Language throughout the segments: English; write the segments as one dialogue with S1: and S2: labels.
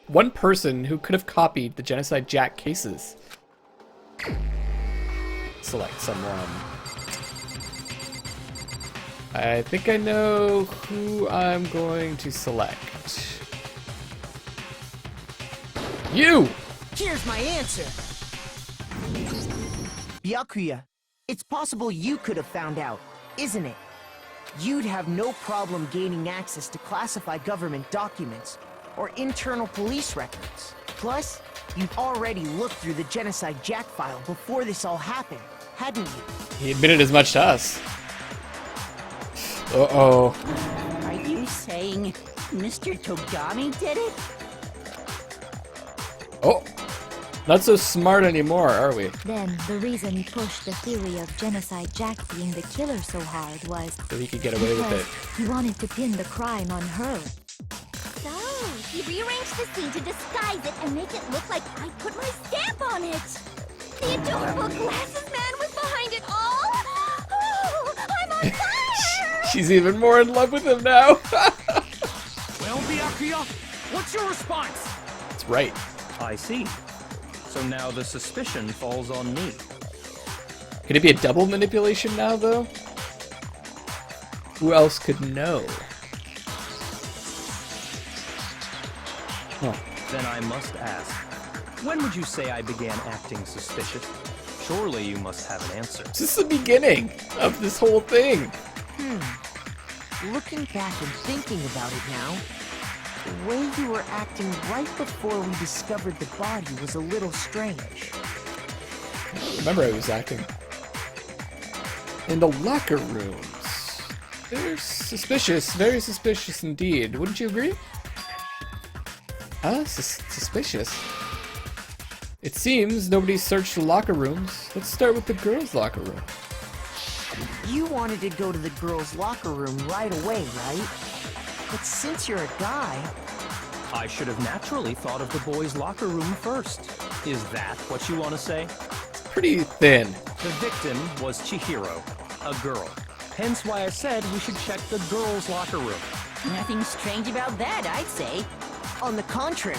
S1: one person who could have copied the Genocide Jack cases. Select someone. I think I know who I'm going to select. You!
S2: Here's my answer. Byakuya, it's possible you could have found out, isn't it? You'd have no problem gaining access to classified government documents or internal police records. Plus, you'd already looked through the Genocide Jack file before this all happened, hadn't you?
S1: He admitted as much to us. Uh-oh.
S3: Are you saying Mr. Togami did it?
S1: Oh. Not so smart anymore, are we?
S4: Then the reason he pushed the theory of Genocide Jack being the killer so hard was
S1: So he could get away with it.
S4: he wanted to pin the crime on her.
S5: So, he rearranged the scene to disguise it and make it look like I put my stamp on it. The adorable glasses man was behind it all. Oh, I'm on fire!
S1: She's even more in love with him now.
S6: Well, Byakuya, what's your response?
S1: That's right.
S7: I see. So now the suspicion falls on me.
S1: Could it be a double manipulation now, though? Who else could know? Huh.
S7: Then I must ask, when would you say I began acting suspicious? Surely you must have an answer.
S1: This is the beginning of this whole thing.
S2: Looking back and thinking about it now, the way you were acting right before we discovered the body was a little strange.
S1: Remember, I was acting in the locker rooms. They're suspicious, very suspicious indeed. Wouldn't you agree? Huh? Suspicious? It seems nobody searched the locker rooms. Let's start with the girls' locker room.
S2: You wanted to go to the girls' locker room right away, right? But since you're a guy...
S7: I should have naturally thought of the boys' locker room first. Is that what you want to say?
S1: Pretty thin.
S7: The victim was Chihiro, a girl. Hence why I said we should check the girls' locker room.
S3: Nothing strange about that, I'd say.
S2: On the contrary,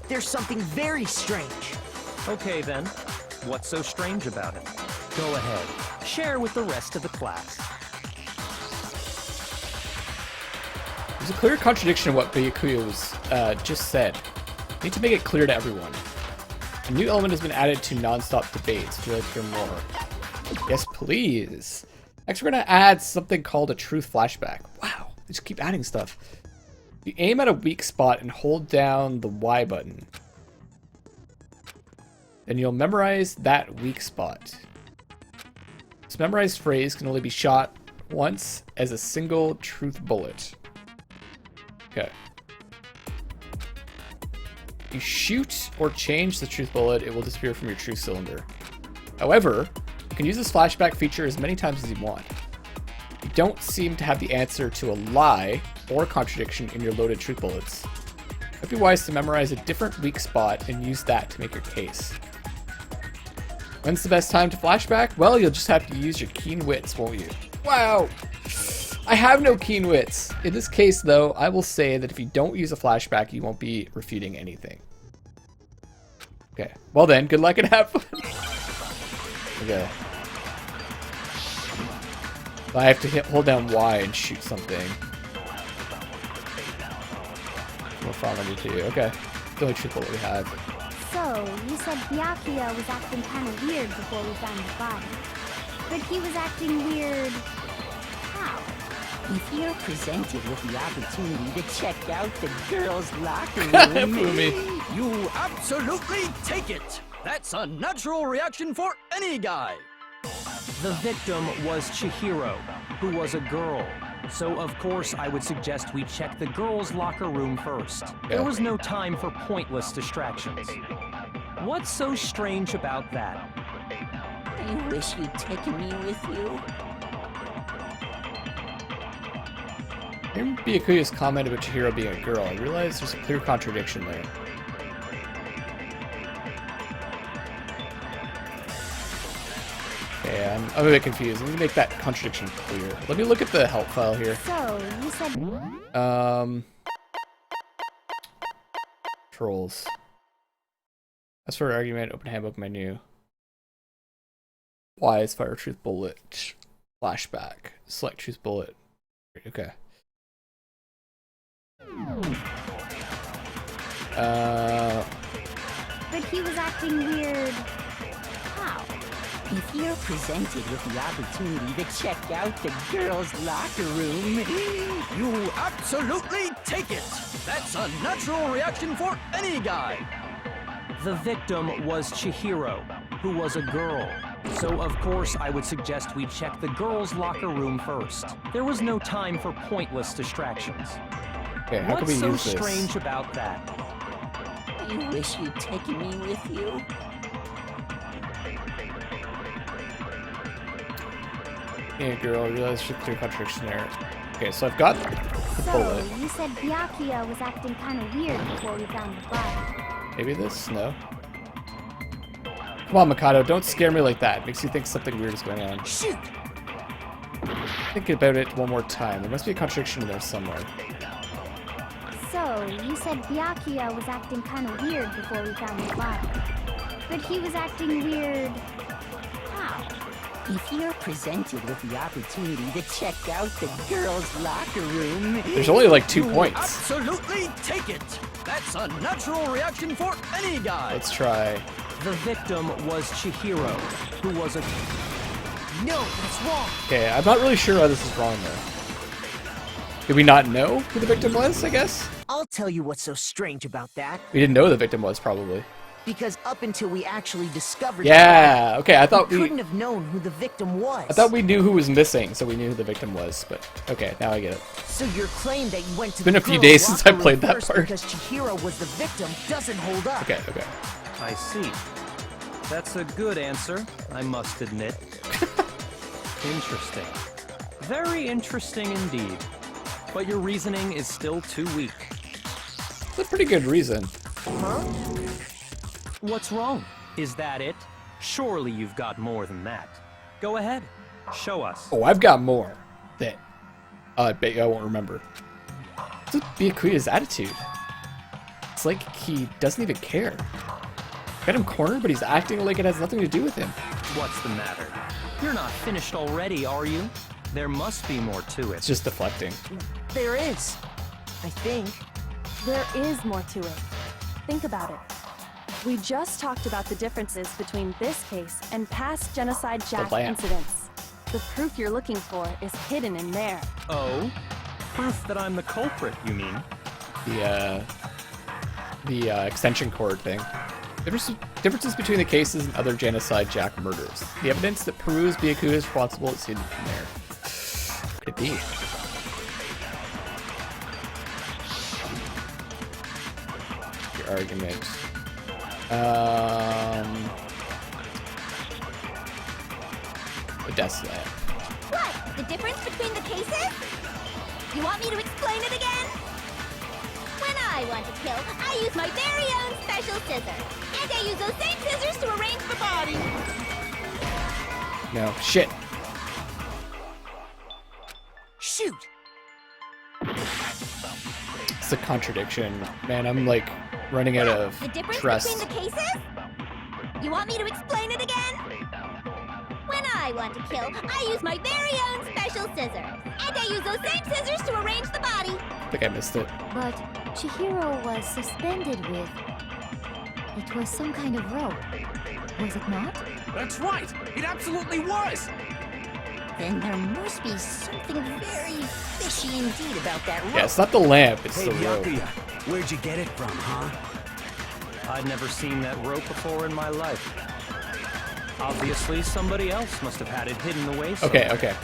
S2: there's something very strange.
S7: Okay then, what's so strange about it? Go ahead, share with the rest of the class.
S1: There's a clear contradiction in what Byakuya was just said. We need to make it clear to everyone. A new element has been added to non-stop debates. Would you like to hear more? Yes, please. Next, we're going to add something called a truth flashback. Wow, they just keep adding stuff. You aim at a weak spot and hold down the Y button. Then you'll memorize that weak spot. This memorized phrase can only be shot once as a single truth bullet. Okay. You shoot or change the truth bullet, it will disappear from your truth cylinder. However, you can use this flashback feature as many times as you want. You don't seem to have the answer to a lie or contradiction in your loaded truth bullets. It might be wise to memorize a different weak spot and use that to make your case. When's the best time to flashback? Well, you'll just have to use your keen wits, won't you? Wow! I have no keen wits. In this case, though, I will say that if you don't use a flashback, you won't be refuting anything. Okay. Well then, good luck and have fun. Okay. I have to hold down Y and shoot something. More fun than you do. Okay. The only truth bullet we have.
S5: So, you said Byakuya was acting kind of weird before we found the body. But he was acting weird... how?
S3: If you're presented with the opportunity to check out the girls' locker room,
S6: You absolutely take it! That's a natural reaction for any guy!
S7: The victim was Chihiro, who was a girl. So of course I would suggest we check the girls' locker room first. There was no time for pointless distractions. What's so strange about that?
S3: I wish you'd taken me with you.
S1: Hearing Byakuya's comment about Chihiro being a girl, I realize there's a clear contradiction there. Okay, I'm a bit confused. Let me make that contradiction clear. Let me look at the help file here.
S5: So, you said...
S1: Trolls. As for argument, open handbook menu. Why is fire truth bullet? Flashback. Select truth bullet. Okay.
S5: But he was acting weird. How?
S3: If you're presented with the opportunity to check out the girls' locker room,
S6: You absolutely take it! That's a natural reaction for any guy!
S7: The victim was Chihiro, who was a girl. So of course I would suggest we check the girls' locker room first. There was no time for pointless distractions.
S1: Okay, how can
S7: What's
S1: we
S7: so
S1: use this?
S7: strange about that?
S3: you wish you'd taken me with you.
S1: Yeah, girl, I realize shift through contradiction there. Okay, so I've got the
S5: So,
S1: bullet.
S5: you said Byakuya was acting kind of weird before we found the body.
S1: Maybe this? No. Come on, Mikado, don't scare me like that. Makes you think something weird is going on.
S2: Shoot!
S1: Think about it one more time. There must be a contradiction in there somewhere.
S5: So, you said Byakuya was acting kind of weird before we found the body. But he was acting weird... how?
S3: If you're presented with the opportunity to check out the girls' locker room,
S1: There's only like 2
S6: You
S1: points.
S6: absolutely take it! That's a natural reaction for any guy!
S1: Let's try.
S7: The victim was Chihiro, who was a...
S2: No, that's wrong.
S1: Okay, I'm not really sure why this is wrong though. Did we not know who the victim was, I guess?
S2: I'll tell you what's so strange about that.
S1: We didn't know who the victim was, probably.
S2: Because up until we actually discovered
S1: Yeah, okay, I
S2: we
S1: thought
S2: couldn't have known who the victim was.
S1: I thought we knew who was missing, so we knew who the victim was, but okay, now I get it.
S2: So your claim that you went to
S1: Been
S2: the
S1: a few
S2: girls'
S1: days since I
S2: locker room
S1: played that
S2: first
S1: part.
S2: because Chihiro was the victim doesn't hold up.
S1: Okay, okay.
S7: I see. That's a good answer, I must admit. Interesting. Very interesting indeed. But your reasoning is still too weak.
S1: That's a pretty good reason.
S7: What's wrong? Is that it? Surely you've got more than that. Go ahead. Show us.
S1: Oh, I've got more. That I bet you I won't remember. What's with Byakuya's attitude? It's like he doesn't even care. Got him cornered, but he's acting like it has nothing to do with him.
S7: What's the matter? You're not finished already, are you? There must be more to
S1: It's
S7: it.
S1: just deflecting.
S2: There is. I think.
S8: There is more to it. Think about it. We just talked about the differences between this case and past Genocide Jack
S1: lamp.
S8: incidents. The proof you're looking for is hidden in there.
S7: Oh? Proof that I'm the culprit, you mean?
S1: The extension cord thing. Differences between the cases and other Genocide Jack murders. The evidence that proves Byakuya is responsible is hidden in there. What could it be? Your argument. The desk lamp.
S5: What? The difference between the cases? You want me to explain it again? When I want to kill, I use my very own special scissors. And I use those same scissors to arrange the body.
S1: No. Shit.
S2: Shoot!
S1: It's a contradiction. Man, I'm like running out of
S5: The difference
S1: trust.
S5: between the cases? You want me to explain it again? When I want to kill, I use my very own special scissors. And I use those same scissors to arrange the body.
S1: I think I missed it.
S4: But Chihiro was suspended with... It was some kind of rope. Was it not?
S6: That's right! It absolutely was!
S3: then there must be something very fishy indeed about that rope.
S1: Yeah, it's not the lamp, it's
S9: Hey,
S1: the rope.
S9: Byakuya, where'd you get it from, huh?
S7: I'd never seen that rope before in my life. Obviously, somebody else must have had it hidden away somewhere.
S1: Okay, okay.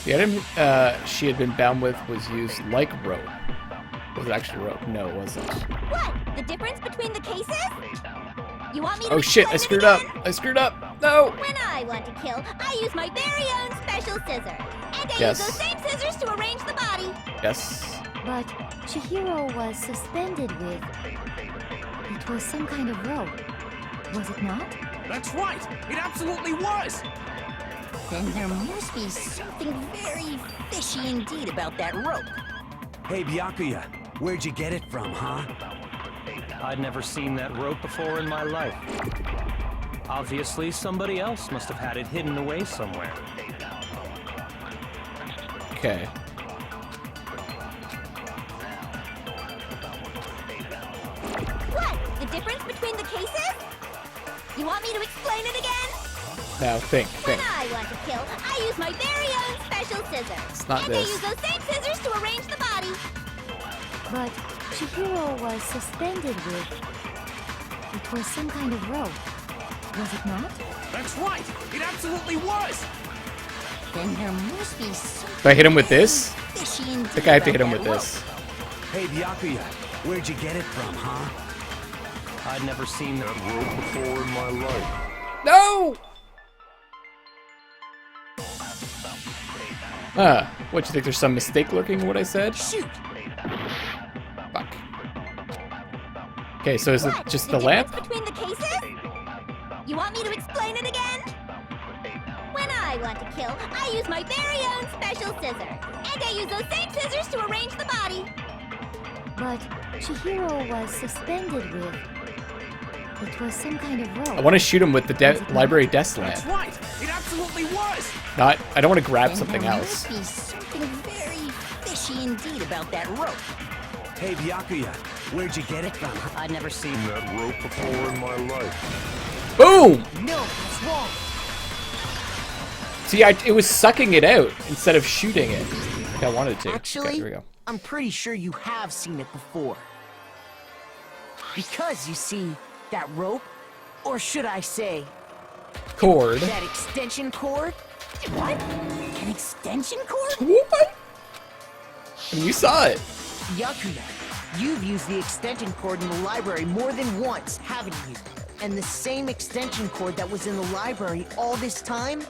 S1: The item she had been bound with was used like rope. Was it actually rope? No, it wasn't.
S5: What? The difference between the cases? You want me to
S1: Oh shit, I
S5: explain
S1: screwed
S5: it
S1: up!
S5: again?
S1: I screwed up! No!
S5: When I want to kill, I use my very own special scissors. And I
S1: Yes.
S5: use those same scissors to arrange the body.
S1: Yes.
S4: But Chihiro was suspended with... It was some kind of rope. Was it not?
S6: That's right! It absolutely was!
S3: Then there must be something very fishy indeed about that rope.
S9: Hey, Byakuya, where'd you get it from, huh?
S7: I'd never seen that rope before in my life. Obviously, somebody else must have had it hidden away somewhere.
S1: Okay.
S5: What? The difference between the cases? You want me to explain it again?
S1: Now think.
S5: When I want to kill, I use my very own special scissors.
S1: It's not
S5: and
S1: this.
S5: I use those same scissors to arrange the body.
S4: But Chihiro was suspended with... It was some kind of rope. Was it not?
S6: That's right! It absolutely was!
S3: Then there must be something
S1: Do I hit him with this?
S3: fishy
S1: I
S3: indeed
S1: think I have to hit him
S3: about
S1: with
S3: that
S1: this.
S9: Hey, Byakuya, where'd you get it from, huh?
S7: I'd never seen that rope before in my life.
S1: No! What, you think there's some mistake lurking in what I said?
S3: Shoot!
S1: Fuck. Okay, so is it
S5: What?
S1: just the lamp?
S5: Difference between the cases? You want me to explain it again? When I want to kill, I use my very own special scissors. And I use those same scissors to arrange the body.
S4: But Chihiro was suspended with... It was some kind of rope.
S1: I want to shoot him with the library desk lamp.
S6: That's right! It absolutely was!
S1: Not. I don't want to grab
S3: Then
S1: something
S3: there
S1: else.
S3: must be something very fishy indeed about that rope.
S9: Hey, Byakuya, where'd you get it from?
S7: I'd never seen that rope before in my life.
S1: Boom!
S2: No, that's wrong.
S1: See, it was sucking it out instead of shooting it like I wanted to.
S2: Actually,
S1: Okay, here we go.
S2: I'm pretty sure you have seen it before. Because, you see, that rope, or should I say,
S1: Cord.
S2: that extension cord?
S3: What? An extension cord?
S1: What? I mean, you saw it.
S2: Byakuya, you've used the extension cord in the library more than once, haven't you? And the same extension cord that was in the library all this time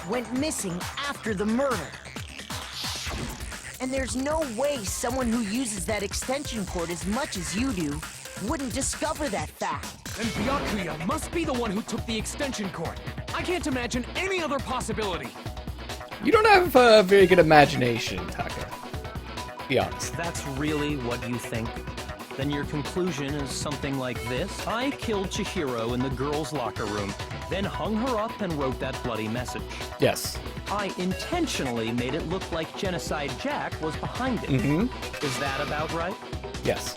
S2: went missing after the murder. And there's no way someone who uses that extension cord as much as you do wouldn't discover that fact.
S6: Then Byakuya must be the one who took the extension cord. I can't imagine any other possibility.
S1: You don't have a very good imagination, Taka. Be honest.
S7: That's really what you think? Then your conclusion is something like this. I killed Chihiro in the girls' locker room, then hung her up and wrote that bloody message.
S1: Yes.
S7: I intentionally made it look like Genocide Jack was behind it.
S1: Mm-hmm.
S7: Is that about right?
S1: Yes.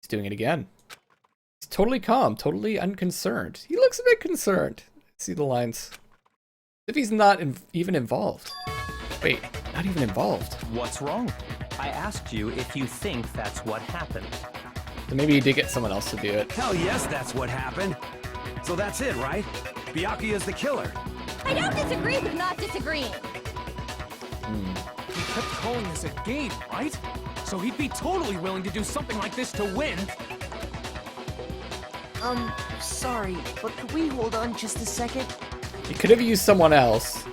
S1: He's doing it again. He's totally calm, totally unconcerned. He looks a bit concerned. See the lines. If he's not even involved. Wait, not even involved.
S7: What's wrong? I asked you if you think that's what happened.
S1: So maybe he did get someone else to do it.
S9: Hell yes, that's what happened. So that's it, right? Byakuya's the killer.
S5: I don't disagree with not disagreeing.
S6: He kept calling this a game, right? So he'd be totally willing to do something like this to win.
S2: Sorry, but could we hold on just a second?
S1: He could have used someone else.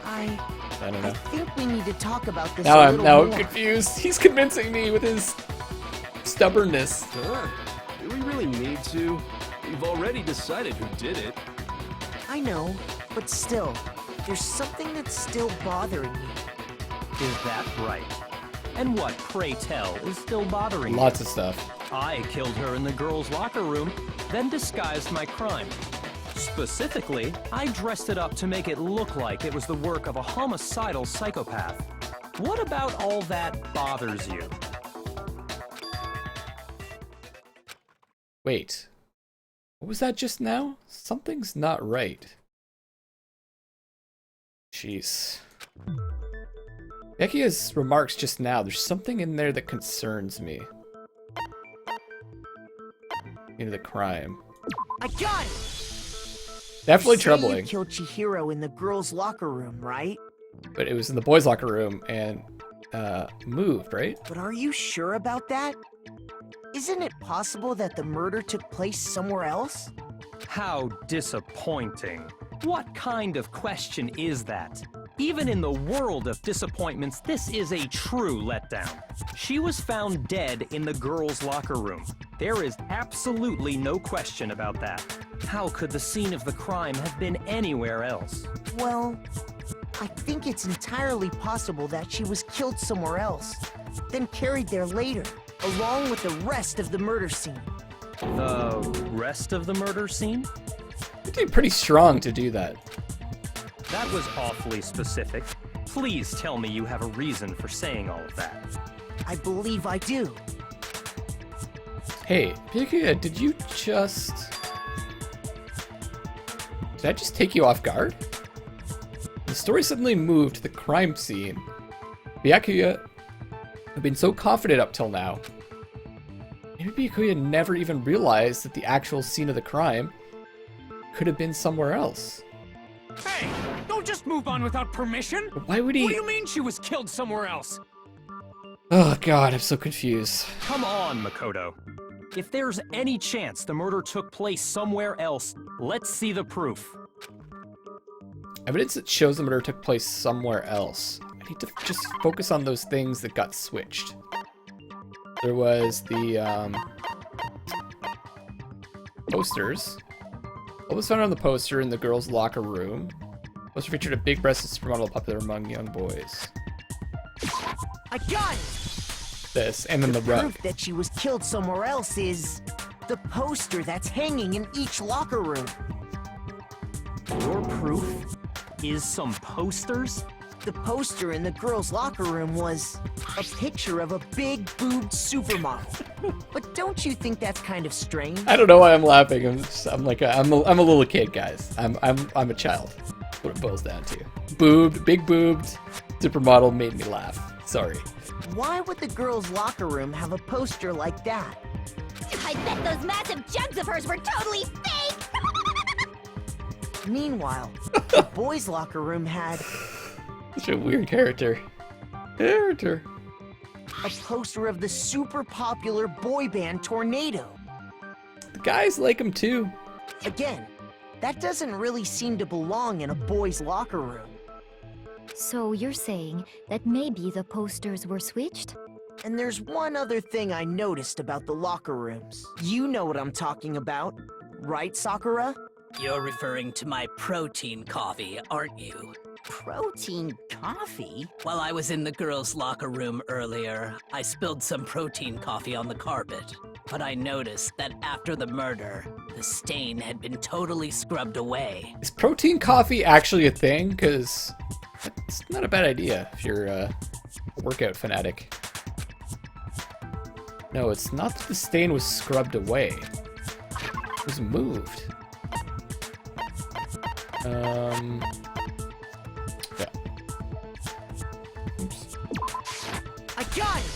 S2: I
S1: I don't
S2: I
S1: know.
S2: think we need to talk about this
S1: Now
S2: a
S1: I'm
S2: little more.
S1: confused. He's convincing me with his stubbornness.
S10: Sure. Do we really need to? We've already decided who did it.
S2: I know, but still, there's something that's still bothering me.
S7: Is that right? And what, pray tell, is still bothering you?
S1: Lots of stuff.
S7: I killed her in the girls' locker room, then disguised my crime. Specifically, I dressed it up to make it look like it was the work of a homicidal psychopath. What about all that bothers you?
S1: Wait. What was that just now? Something's not right. Jeez. Byakuya's remarks just now, there's something in there that concerns me. Into the crime.
S2: I got it!
S1: Definitely
S2: You say
S1: troubling.
S2: You killed Chihiro in the girls' locker room, right?
S1: But it was in the boys' locker room and moved, right?
S2: But are you sure about that? Isn't it possible that the murder took place somewhere else?
S7: How disappointing. What kind of question is that? Even in the world of disappointments, this is a true letdown. She was found dead in the girls' locker room. There is absolutely no question about that. How could the scene of the crime have been anywhere else?
S2: Well, I think it's entirely possible that she was killed somewhere else, then carried there later, along with the rest of the murder scene.
S7: The rest of the murder scene?
S1: It'd be pretty strong to do that.
S7: That was awfully specific. Please tell me you have a reason for saying all of that.
S2: I believe I do.
S1: Hey, Byakuya, did I just take you off guard? The story suddenly moved to the crime scene. Byakuya had been so confident up till now. Maybe Byakuya never even realized that the actual scene of the crime could have been somewhere else.
S11: Hey, don't just move on without permission.
S1: Why would he?
S11: What do you mean she was killed somewhere else?
S1: Oh god, I'm so confused.
S7: Come on, Makoto. If there's any chance the murder took place somewhere else, let's see the proof.
S1: Evidence that shows the murder took place somewhere else. I need to just focus on those things that got switched. There was the posters. What was found on the poster in the girls' locker room? The poster featured a big-breasted supermodel popular among young boys.
S2: I got it!
S1: This, and then the rug.
S2: Proof that she was killed somewhere else is the poster that's hanging in each locker room.
S7: Your proof is some posters?
S2: The poster in the girls' locker room was a picture of a big-boobed supermodel. But don't you think that's kind of strange?
S1: I don't know why I'm laughing. I'm a little kid, guys. I'm a child. That's what it boils down to. Big boobed supermodel made me laugh. Sorry.
S2: Why would the girls' locker room have a poster like that?
S5: I bet those massive jugs of hers were totally fake!
S2: Meanwhile, the boys' locker room had
S1: Such a weird character.
S2: a poster of the super popular boy band Tornado.
S1: The guys like him too.
S2: Again, that doesn't really seem to belong in a boys' locker room.
S4: So you're saying that maybe the posters were switched?
S2: And there's one other thing I noticed about the locker rooms. You know what I'm talking about, right, Sakura?
S3: You're referring to my protein coffee, aren't you? Protein coffee? While I was in the girls' locker room earlier, I spilled some protein coffee on the carpet. But I noticed that after the murder, the stain had been totally scrubbed away.
S1: Is protein coffee actually a thing? Because it's not a bad idea if you're a workout fanatic. No, it's not that the stain was scrubbed away. It was moved. Yeah. Oops.
S2: I got it!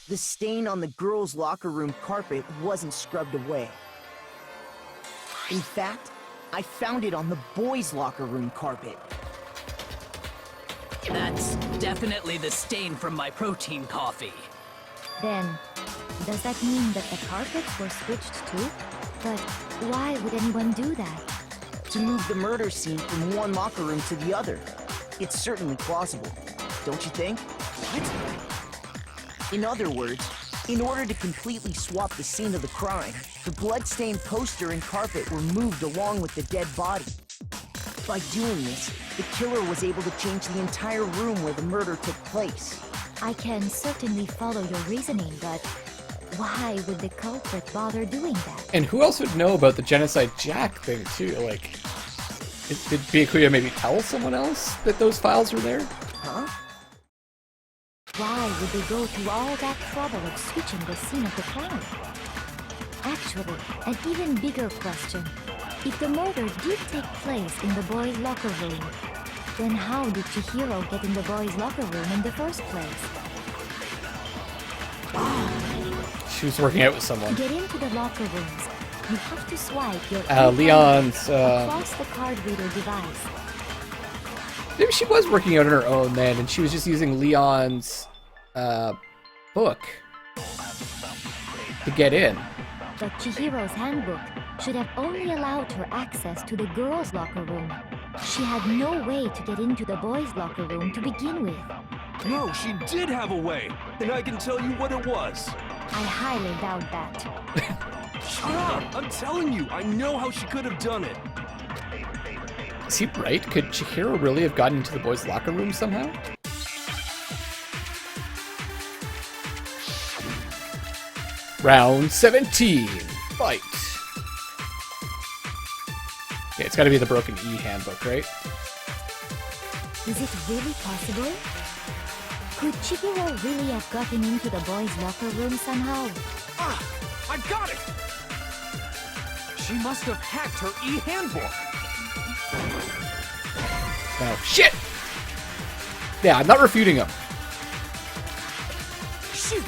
S2: The stain on the girls' locker room carpet wasn't scrubbed away. In fact, I found it on the boys' locker room carpet.
S3: That's definitely the stain from my protein coffee.
S4: Then, does that mean that the carpets were switched too? But why would anyone do that?
S2: To move the murder scene from one locker room to the other. It's certainly plausible, don't you think? What? In other words, in order to completely swap the scene of the crime, the blood-stained poster and carpet were moved along with the dead body. By doing this, the killer was able to change the entire room where the murder took place.
S4: I can certainly follow your reasoning, but why would the culprit bother doing that?
S1: And who else would know about the Genocide Jack thing too? Like, did Byakuya maybe tell someone else that those files were there?
S2: Huh?
S4: Why would they go to all that trouble of switching the scene of the crime? Actually, an even bigger question. If the murder did take place in the boys' locker room, then how did Chihiro get in the boys' locker room in the first place?
S1: She was working out with someone.
S4: To get into the locker rooms, you have to swipe your
S1: Leon's,
S4: across the card reader device.
S1: Maybe she was working out on her own then, and she was just using Leon's book to get in.
S4: But Chihiro's handbook should have only allowed her access to the girls' locker room. She had no way to get into the boys' locker room to begin with.
S10: No, she did have a way, and I can tell you what it was.
S4: I highly doubt that.
S10: Shut up! I'm telling you, I know how she could have done it.
S1: Is he right? Could Chihiro really have gotten into the boys' locker room somehow? Round 17. Fight. Okay, it's gotta be the broken E handbook, right?
S4: Is it really possible? Could Chihiro really have gotten into the boys' locker room somehow?
S11: Ah! I got it! She must have hacked her e-handbook.
S1: Oh, shit! Yeah, I'm not refuting him.
S11: Shoot!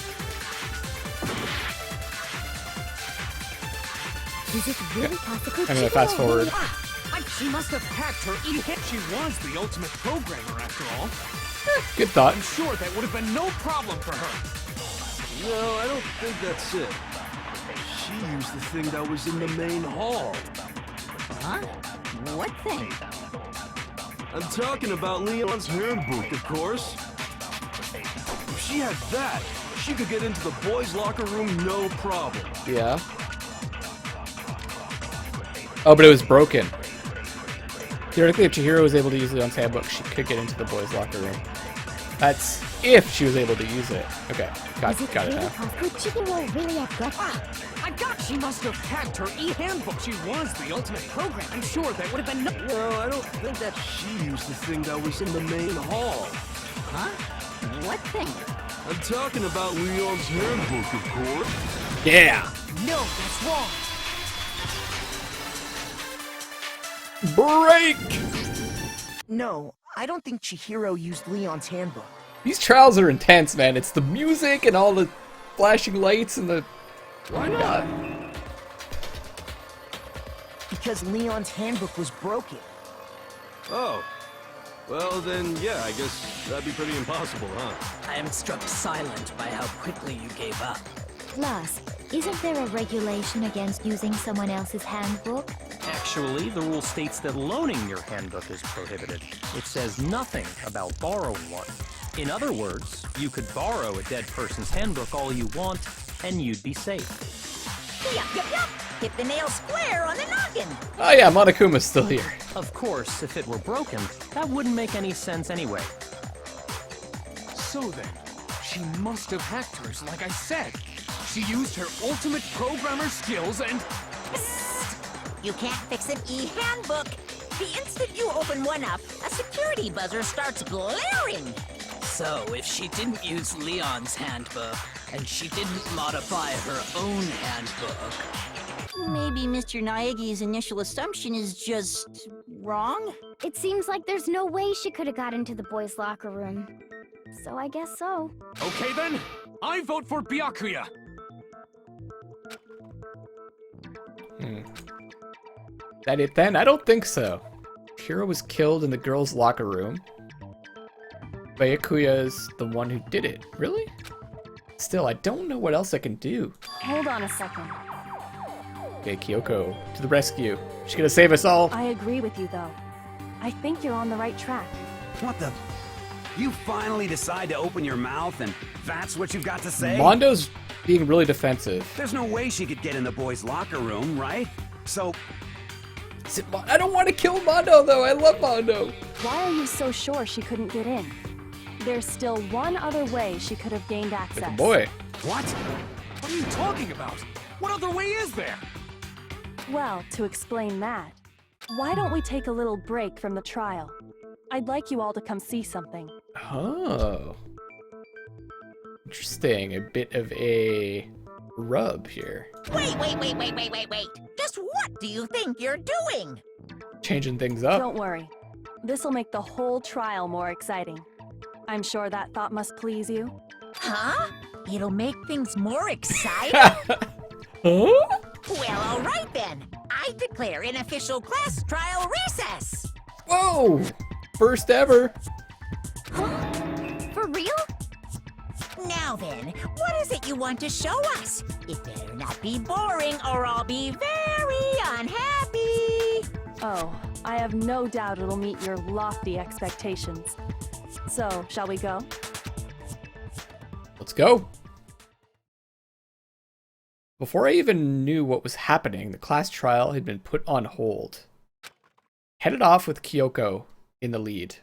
S4: Is it really possible?
S1: I'm gonna fast forward.
S11: She must have hacked her e-handbook. She was the ultimate programmer, after all.
S1: Good thought.
S11: I'm sure that would have been no problem for her.
S10: No, I don't think that's it. She used the thing that was in the main hall.
S3: Huh? What thing?
S10: I'm talking about Leon's handbook, of course. If she had that, she could get into the boys' locker room no problem.
S1: Yeah. Oh, but it was broken. Theoretically, if Chihiro was able to use Leon's handbook, she could get into the boys' locker room. That's if she was able to use it. Okay, got it now.
S4: Could Chihiro really have got...
S11: I got. She must have hacked her e-handbook. She was the ultimate programmer. I'm sure that would have been no.
S10: No, I don't think that she used the thing that was in the main hall.
S3: Huh? What thing?
S10: I'm talking about Leon's handbook, of course.
S1: Yeah.
S2: No, that's wrong.
S1: Break!
S2: No, I don't think Chihiro used Leon's handbook.
S1: These trials are intense, man. It's the music and all the flashing lights and the...
S10: Why not?
S2: Because Leon's handbook was broken.
S10: Oh. Well, then, yeah, I guess that'd be pretty impossible, huh?
S3: I am struck silent by how quickly you gave up.
S4: Plus, isn't there a regulation against using someone else's handbook?
S7: Actually, the rule states that loaning your handbook is prohibited. It says nothing about borrowing one. In other words, you could borrow a dead person's handbook all you want, and you'd be safe.
S5: Yup. Hit the nail square on the noggin.
S1: Oh yeah, Monokuma's still here.
S7: Of course, if it were broken, that wouldn't make any sense anyway.
S11: So then, she must have hacked hers, like I said. She used her ultimate programmer skills and...
S5: You can't fix an e-handbook. The instant you open one up, a security buzzer starts blaring.
S3: So, if she didn't use Leon's handbook, and she didn't modify her own handbook...
S5: Maybe Mr. Naegi's initial assumption is just... wrong?
S4: It seems like there's no way she could have got into the boys' locker room. So I guess so.
S11: Okay then, I vote for Byakuya.
S1: That it then? I don't think so. Hiro was killed in the girls' locker room. Byakuya's the one who did it. Really? Still, I don't know what else I can do.
S8: Hold on a second.
S1: Okay, Kyoko, to the rescue. She's gonna save us all.
S8: I agree with you, though. I think you're on the right track.
S9: What the? You finally decide to open your mouth and that's what you've got to say?
S1: Mondo's being really defensive.
S9: There's no way she could get in the boys' locker room, right? So...
S1: I don't want to kill Mondo, though. I love Mondo.
S8: Why are you so sure she couldn't get in? There's still one other way she could have gained access.
S1: Like a boy.
S11: What? What are you talking about? What other way is there?
S8: Well, to explain that, why don't we take a little break from the trial? I'd like you all to come see something.
S1: Oh. Interesting. A bit of a rub here.
S5: Wait. Just what do you think you're doing?
S1: Changing things up.
S8: Don't worry. This'll make the whole trial more exciting. I'm sure that thought must please you.
S5: Huh? It'll make things more exciting?
S1: Huh?
S5: Well, all right then. I declare an official class trial recess.
S1: Whoa! First ever.
S5: Huh? For real? Now then, what is it you want to show us? It better not be boring or I'll be very unhappy.
S8: Oh, I have no doubt it'll meet your lofty expectations. So, shall we go?
S1: Let's go. Before I even knew what was happening, the class trial had been put on hold. Headed off with Kyoko in the lead.